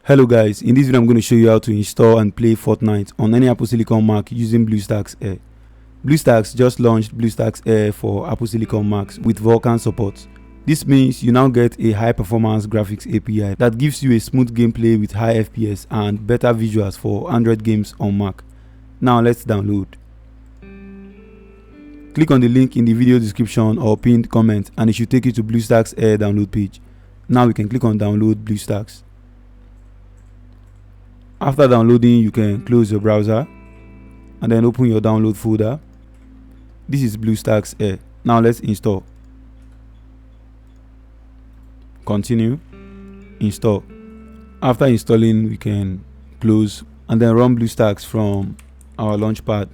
Hello guys, in this video I'm going to show you how to install and play Fortnite on any Apple Silicon Mac using Bluestacks Air. Bluestacks just launched Bluestacks Air for Apple Silicon Macs with Vulkan support. This means you now get a high performance graphics API that gives you a smooth gameplay with high FPS and better visuals for Android games on Mac. Now let's download. Click on the link in the video description or pinned comment and it should take you to Bluestacks Air download page. Now we can click on download Bluestacks. After downloading, you can close your browser and then open your download folder. This is Bluestacks Air. Now let's install. Continue. Install. After installing, we can close and then run Bluestacks from our launchpad.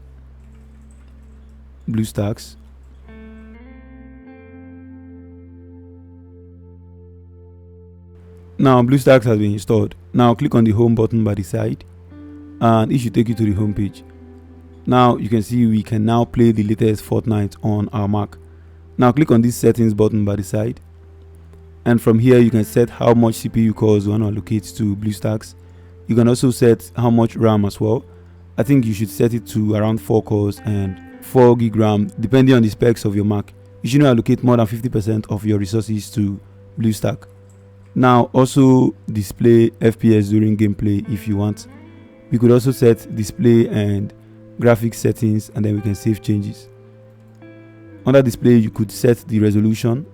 Bluestacks. Now Bluestacks has been installed. Now click on the home button by the side and it should take you to the home page. Now you can see we can now play the latest Fortnite on our Mac. Now click on this settings button by the side and from here you can set how much CPU cores you want to allocate to Bluestacks. You can also set how much RAM as well. I think you should set it to around 4 cores and 4 gig RAM depending on the specs of your Mac. You shouldn't allocate more than 50% of your resources to Bluestacks. Now also display FPS during gameplay if you want. We could also set display and graphics settings and then we can save changes. Under display you could set the resolution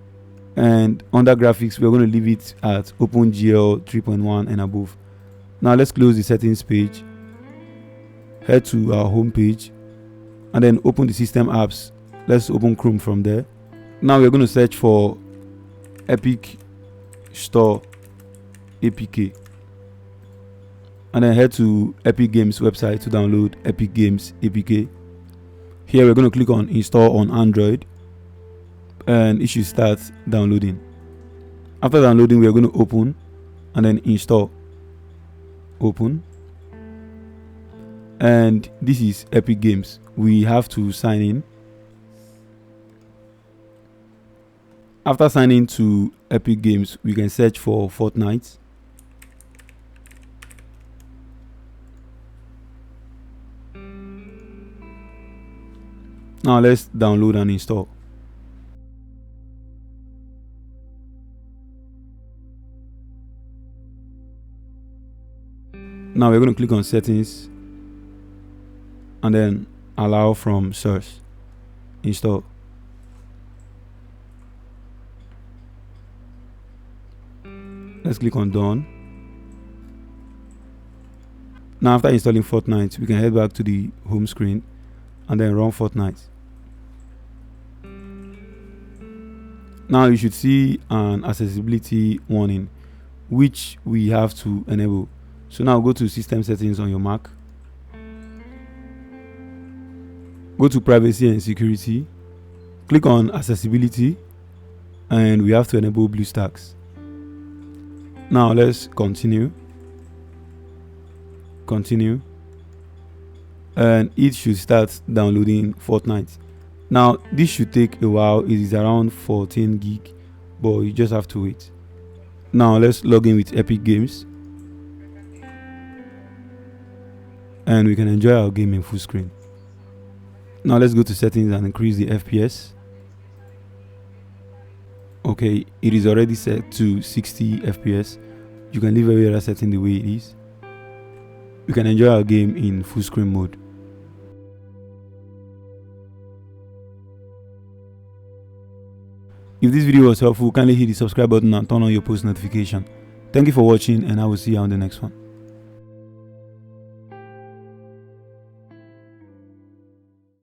and under graphics we're going to leave it at OpenGL 3.1 and above. Now let's close the settings page, head to our home page and then open the system apps. Let's open Chrome from there. Now we're going to search for Epic Store APK and then head to Epic Games website to download Epic Games APK. Here we're going to click on install on Android and it should start downloading. After downloading we're going to open and then install. Open, and this is Epic Games. We have to sign in. After signing to Epic Games, we can search for Fortnite. Now let's download and install. Now we're going to click on settings and then allow from source. Install. Let's click on done. Now after installing Fortnite, we can head back to the home screen and then run Fortnite. Now you should see an accessibility warning which we have to enable. So now go to system settings on your Mac. Go to privacy and security. Click on accessibility and we have to enable Bluestacks. Now let's continue and it should start downloading Fortnite. Now this should take a while. It is around 14 gig but you just have to wait. Now let's log in with Epic Games and we can enjoy our game in full screen. Now let's go to settings and increase the FPS. Okay, it is already set to 60 FPS. You can leave every other setting the way it is. We can enjoy our game in full screen mode. If this video was helpful, kindly hit the subscribe button and turn on your post notification. Thank you for watching and I will see you on the next one.